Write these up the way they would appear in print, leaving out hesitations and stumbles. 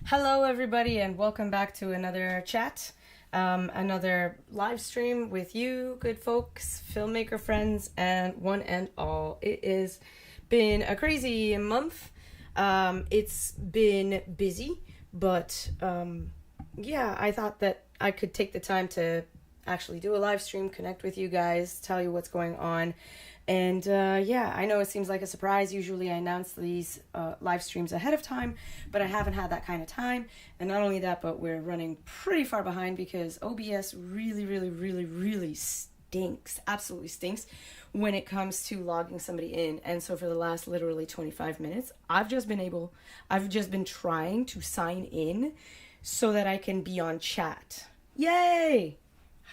Hello, everybody, and welcome back to another chat, another live stream with you, good folks, filmmaker friends, and one and all. It has been a crazy month. It's been busy, but yeah, I thought that I could take the time to actually do a live stream, connect with you guys, tell you what's going on. And yeah, I know it seems like a surprise. Usually I announce these live streams ahead of time, but I haven't had that kind of time. And not only that, but we're running pretty far behind because OBS really stinks, absolutely stinks when it comes to logging somebody in. And so for the last literally 25 minutes, I've just been trying to sign in so that I can be on chat. Yay!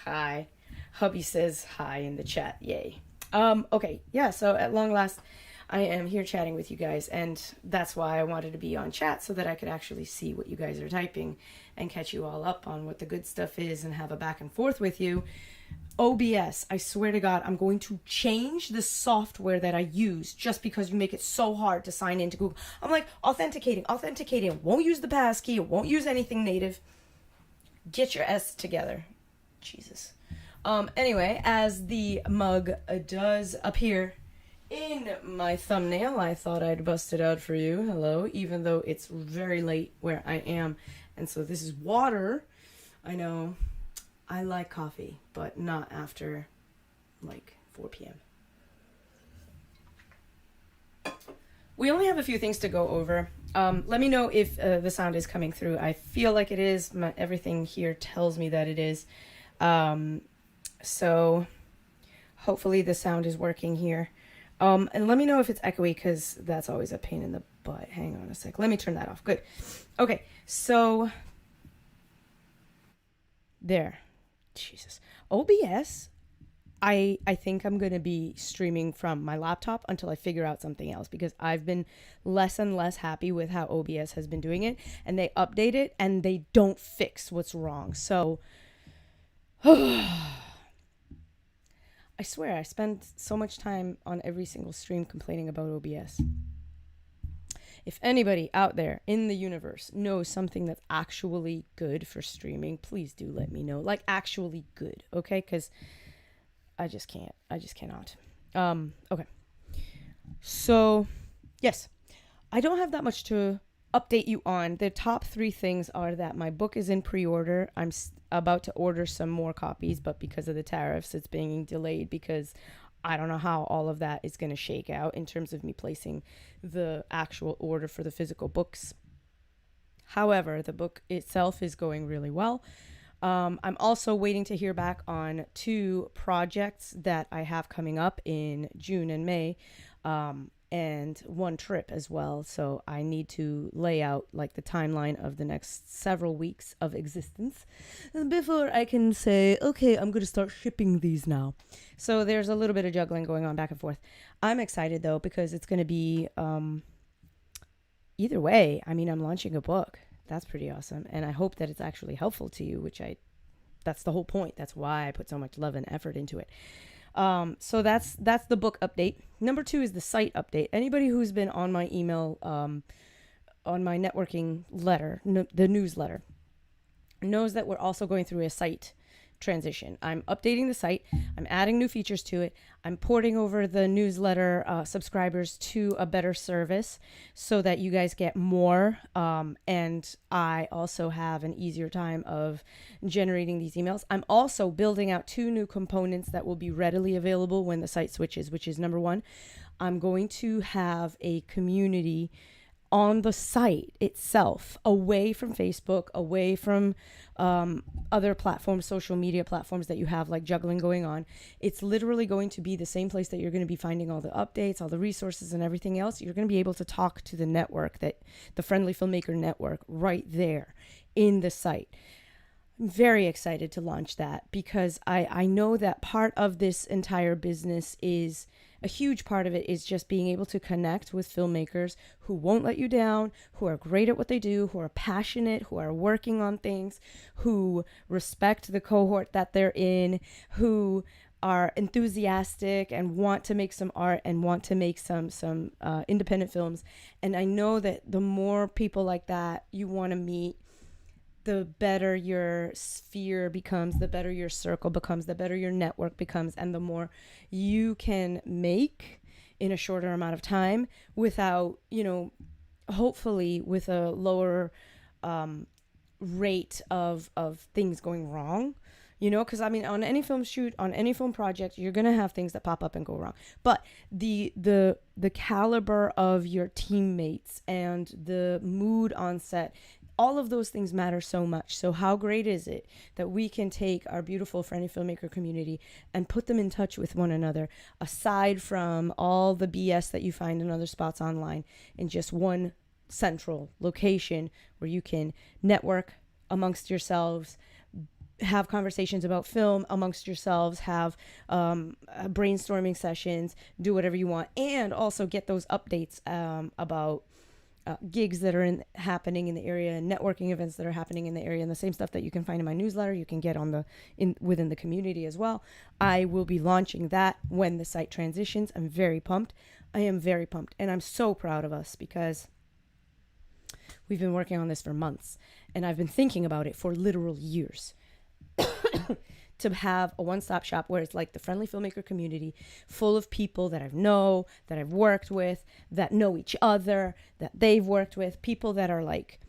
Hi. Hubby says hi in the chat. Yay. Okay, yeah, so at long last, I am here chatting with you guys, and that's why I wanted to be on chat, so that I could actually see what you guys are typing and catch you all up on what the good stuff is and have a back and forth with you. OBS, I swear to God, I'm going to change the software that I use just because you make it so hard to sign into Google. I'm like, authenticating, won't use the passkey, won't use anything native. Get your S together. Jesus. Anyway, as the mug does appear in my thumbnail, I thought I'd bust it out for you. Hello, even though it's very late where I am. And so this is water. I know I like coffee, but not after like 4 p.m. We only have a few things to go over. Let me know if the sound is coming through. I feel like it is. Everything here tells me that it is. So hopefully the sound is working here. And let me know if it's echoey, because that's always a pain in the butt. Hang on a sec. Let me turn that off. Good. Okay, so there. Jesus. OBS, I think I'm going to be streaming from my laptop until I figure out something else, because I've been less and less happy with how OBS has been doing it, and they update it and they don't fix what's wrong. So I swear, I spend so much time on every single stream complaining about OBS. If anybody out there in the universe knows something that's actually good for streaming, please do let me know. Like, actually good, okay? Because I just can't. I just cannot. Okay. So, yes. I don't have that much to update you on. The top 3 things are that my book is in pre-order. I'm about to order some more copies, but because of the tariffs, it's being delayed because I don't know how all of that is going to shake out in terms of me placing the actual order for the physical books. However, the book itself is going really well. I'm also waiting to hear back on 2 projects that I have coming up in June and May. And 1 trip as well. So I need to lay out like the timeline of the next several weeks of existence before I can say, okay, I'm going to start shipping these now. So there's a little bit of juggling going on back and forth. I'm excited though, because it's going to be, either way, I mean, I'm launching a book. That's pretty awesome. And I hope that it's actually helpful to you, that's the whole point. That's why I put so much love and effort into it. So that's the book update. Number 2 is the site update. Anybody who's been on my email, on my networking letter, the newsletter, knows that we're also going through a site transition. I'm updating the site. I'm adding new features to it. I'm porting over the newsletter subscribers to a better service so that you guys get more. And I also have an easier time of generating these emails. I'm also building out 2 new components that will be readily available when the site switches, which is number 1, I'm going to have a community on the site itself, away from Facebook, away from other platforms, social media platforms that you have like juggling going on. It's literally going to be the same place that you're going to be finding all the updates, all the resources and everything else. You're going to be able to talk to the network, that the Friendly Filmmaker Network, right there in the site. I'm very excited to launch that because I know that part of this entire business is, a huge part of it is just being able to connect with filmmakers who won't let you down, who are great at what they do, who are passionate, who are working on things, who respect the cohort that they're in, who are enthusiastic and want to make some art and want to make some independent films. And I know that the more people like that you want to meet, the better your sphere becomes, the better your circle becomes, the better your network becomes, and the more you can make in a shorter amount of time without, hopefully with a lower rate of things going wrong. Because I mean, on any film shoot, on any film project, you're gonna have things that pop up and go wrong. But the caliber of your teammates and the mood on set, all of those things matter so much. So how great is it that we can take our beautiful friendly filmmaker community and put them in touch with one another, aside from all the BS that you find in other spots online, in just one central location where you can network amongst yourselves, have conversations about film amongst yourselves, have brainstorming sessions, do whatever you want, and also get those updates about gigs that are happening in the area, and networking events that are happening in the area, and the same stuff that you can find in my newsletter, you can get within the community as well. I will be launching that when the site transitions. I'm very pumped. I am very pumped, and I'm so proud of us because we've been working on this for months, and I've been thinking about it for literal years. To have a one-stop shop where it's like the friendly filmmaker community full of people that that I've worked with, that know each other, that they've worked with, people that are like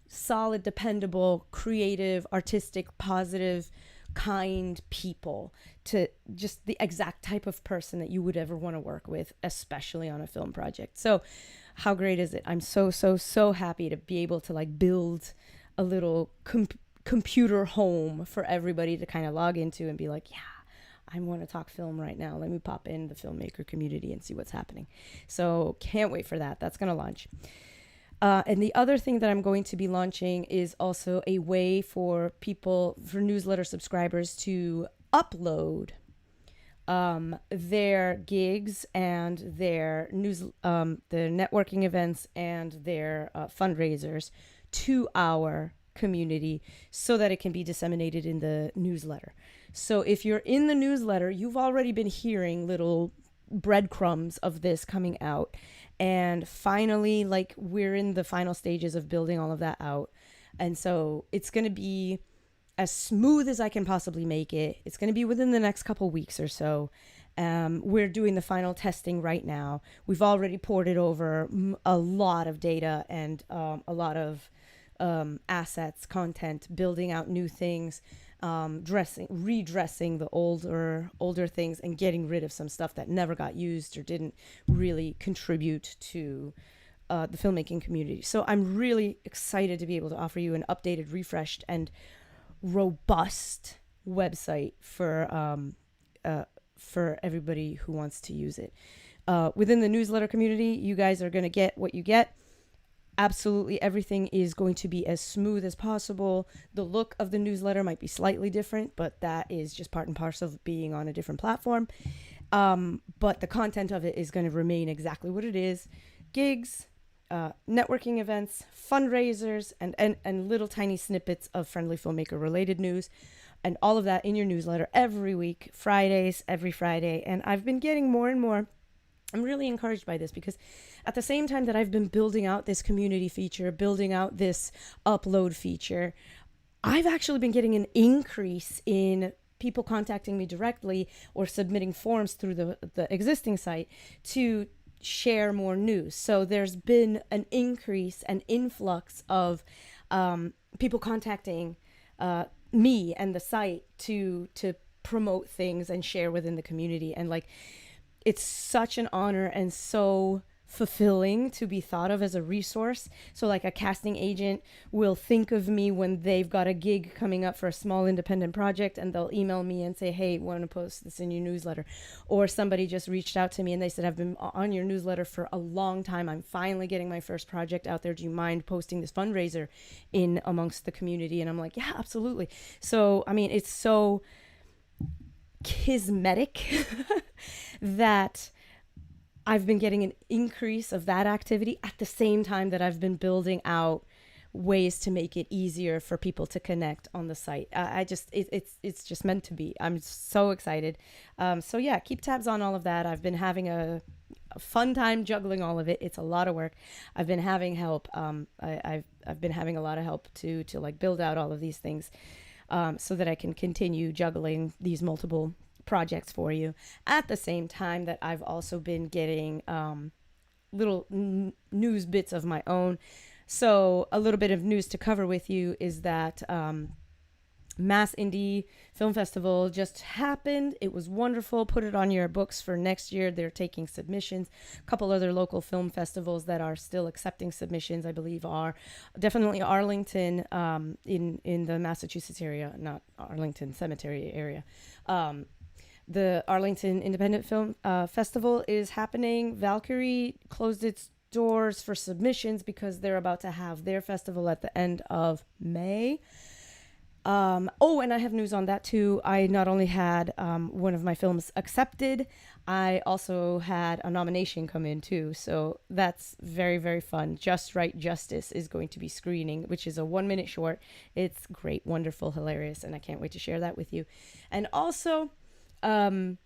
solid, dependable, creative, artistic, positive, kind people, to just the exact type of person that you would ever want to work with, especially on a film project. So how great is it? I'm so happy to be able to like build a little computer home for everybody to kind of log into and be like, yeah, I want to talk film right now. Let me pop in the filmmaker community and see what's happening. So can't wait for that. That's going to launch. And the other thing that I'm going to be launching is also a way for newsletter subscribers to upload their gigs and their the networking events and their fundraisers to our community so that it can be disseminated in the newsletter. So if you're in the newsletter, you've already been hearing little breadcrumbs of this coming out. And finally, like, we're in the final stages of building all of that out. And so it's going to be as smooth as I can possibly make it. It's going to be within the next couple weeks or so. We're doing the final testing right now. We've already ported over a lot of data and a lot of assets, content, building out new things, redressing the older things, and getting rid of some stuff that never got used or didn't really contribute to the filmmaking community. So I'm really excited to be able to offer you an updated, refreshed, and robust website for everybody who wants to use it. Within the newsletter community, you guys are going to get what you get. Absolutely everything is going to be as smooth as possible. The look of the newsletter might be slightly different, but that is just part and parcel of being on a different platform. But the content of it is going to remain exactly what it is. Gigs, networking events, fundraisers, and little tiny snippets of friendly filmmaker related news, and all of that in your newsletter every week, every Friday. And I've been getting more and more. I'm really encouraged by this because at the same time that I've been building out this community feature, building out this upload feature, I've actually been getting an increase in people contacting me directly or submitting forms through the existing site to share more news. So there's been an increase, an influx of people contacting me and the site to promote things and share within the community. And like, it's such an honor and so fulfilling to be thought of as a resource. So like a casting agent will think of me when they've got a gig coming up for a small independent project, and they'll email me and say, hey, want to post this in your newsletter? Or somebody just reached out to me and they said, I've been on your newsletter for a long time. I'm finally getting my first project out there. Do you mind posting this fundraiser in amongst the community? And I'm like, yeah, absolutely. So, I mean, it's so kismetic that I've been getting an increase of that activity at the same time that I've been building out ways to make it easier for people to connect on the site. It's just meant to be. I'm so excited. So yeah, keep tabs on all of that. I've been having a fun time juggling all of it. It's a lot of work. I've been having help. I've been having a lot of help to like build out all of these things, so that I can continue juggling these multiple projects for you at the same time that I've also been getting little news bits of my own. So a little bit of news to cover with you is that Mass Indie Film Festival just happened. It was wonderful. Put it on your books for next year. They're taking submissions. A couple other local film festivals that are still accepting submissions, I believe, are definitely Arlington, in the Massachusetts area, not Arlington Cemetery area. The Arlington Independent Film Festival is happening. Valkyrie closed its doors for submissions because they're about to have their festival at the end of May. And I have news on that too. I not only had one of my films accepted, I also had a nomination come in too. So that's very, very fun. Just Right Justice is going to be screening, which is a 1-minute short. It's great, wonderful, hilarious, and I can't wait to share that with you. And also, I'm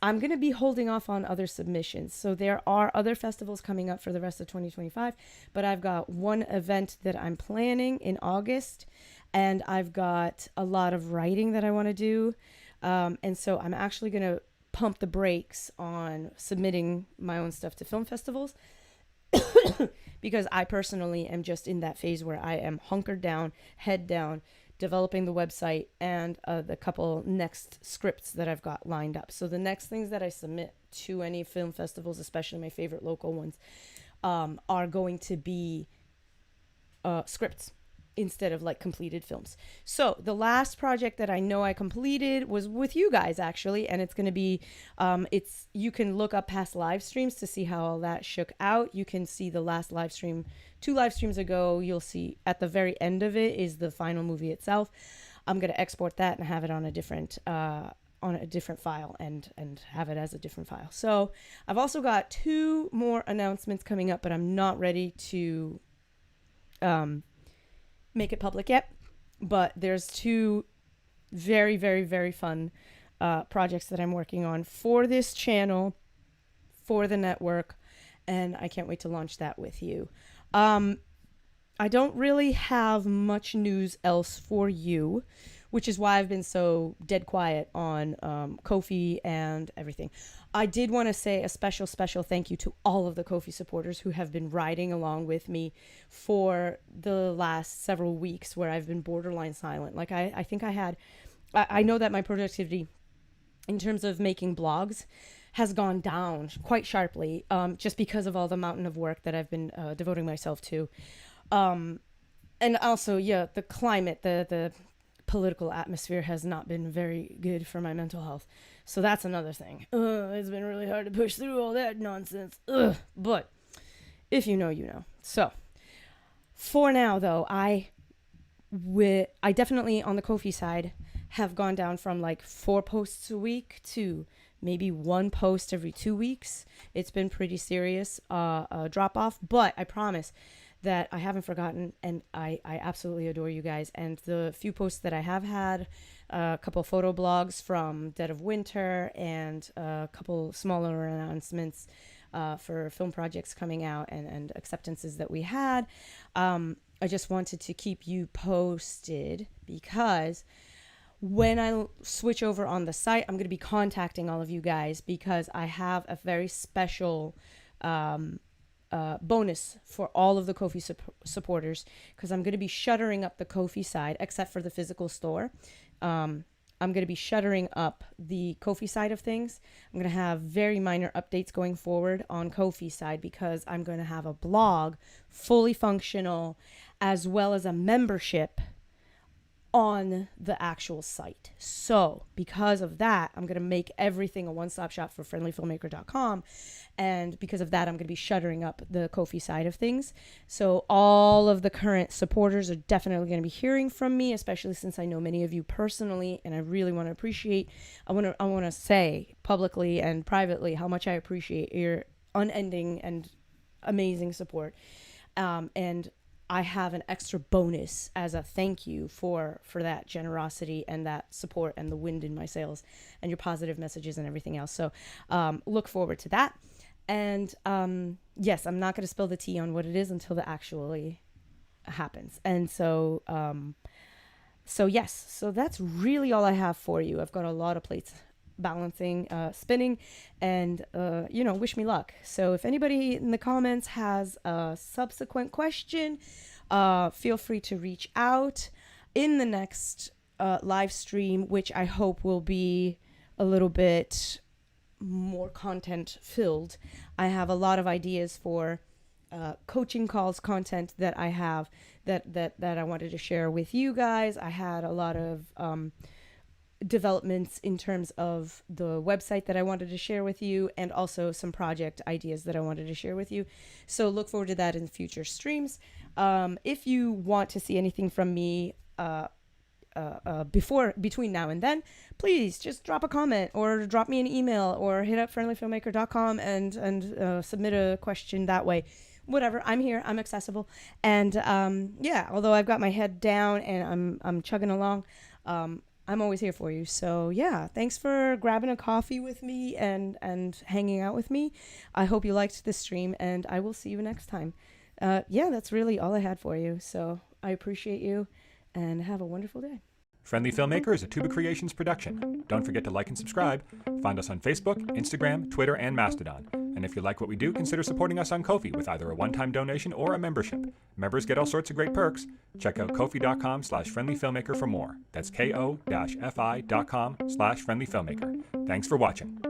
going to be holding off on other submissions. So there are other festivals coming up for the rest of 2025, but I've got one event that I'm planning in August, and I've got a lot of writing that I want to do. And so I'm actually going to pump the brakes on submitting my own stuff to film festivals because I personally am just in that phase where I am hunkered down, head down, developing the website and the couple next scripts that I've got lined up. So the next things that I submit to any film festivals, especially my favorite local ones, are going to be scripts instead of like completed films. So the last project that I know I completed was with you guys actually, and it's going to be you can look up past live streams to see how all that shook out. You can see the last live stream 2 live streams ago. You'll see at the very end of it is the final movie itself. I'm going to export that and have it on a different file and have it as a different file. So I've also got 2 more announcements coming up, but I'm not ready to make it public yet. But there's 2 very, very, very fun projects that I'm working on for this channel, for the network, and I can't wait to launch that with you. I don't really have much news else for you, which is why I've been so dead quiet on Ko-fi and everything. I did want to say a special thank you to all of the Ko-fi supporters who have been riding along with me for the last several weeks where I've been borderline silent. Like I think I know that my productivity in terms of making blogs has gone down quite sharply, just because of all the mountain of work that I've been devoting myself to. And also, yeah, the climate, the political atmosphere has not been very good for my mental health. So that's another thing. It's been really hard to push through all that nonsense. But if you know, you know. So for now, though, I definitely on the Ko-fi side have gone down from like 4 posts a week to maybe 1 post every 2 weeks. It's been pretty serious drop off, but I promise that I haven't forgotten, and I absolutely adore you guys. And the few posts that I have had, a couple photo blogs from Dead of Winter and a couple smaller announcements for film projects coming out and acceptances that we had. I just wanted to keep you posted because when I switch over on the site, I'm going to be contacting all of you guys because I have a very special bonus for all of the Ko-fi supporters, because I'm going to be shuttering up the Ko-fi side except for the physical store. I'm going to be shuttering up the Ko-fi side of things. I'm going to have very minor updates going forward on Ko-fi side because I'm going to have a blog fully functional as well as a membership on the actual site. So because of that, I'm going to make everything a one-stop shop for friendlyfilmmaker.com. And because of that, I'm going to be shuttering up the Ko-fi side of things. So all of the current supporters are definitely going to be hearing from me, especially since I know many of you personally, and I really want to appreciate, I want to say publicly and privately how much I appreciate your unending and amazing support. And I have an extra bonus as a thank you for that generosity and that support and the wind in my sails and your positive messages and everything else. So look forward to that. And yes, I'm not going to spill the tea on what it is until it actually happens. And so yes, so that's really all I have for you. I've got a lot of plates balancing, spinning, and wish me luck. So if anybody in the comments has a subsequent question, feel free to reach out in the next live stream, which I hope will be a little bit more content filled. I have a lot of ideas for coaching calls content that I have that I wanted to share with you guys. I had a lot of developments in terms of the website that I wanted to share with you, and also some project ideas that I wanted to share with you. So look forward to that in future streams. If you want to see anything from me between now and then, please just drop a comment or drop me an email or hit up friendlyfilmmaker.com and submit a question that way. Whatever, I'm here, I'm accessible. And although I've got my head down and I'm chugging along, I'm always here for you. So yeah, thanks for grabbing a coffee with me and hanging out with me. I hope you liked this stream, and I will see you next time. That's really all I had for you. So I appreciate you, and have a wonderful day. Friendly Filmmaker is a Tuba Creations production. Don't forget to like and subscribe. Find us on Facebook, Instagram, Twitter, and Mastodon. And if you like what we do, consider supporting us on Ko-fi with either a one-time donation or a membership. Members get all sorts of great perks. Check out ko-fi.com/friendlyfilmmaker for more. That's ko-fi.com/friendlyfilmmaker. Thanks for watching.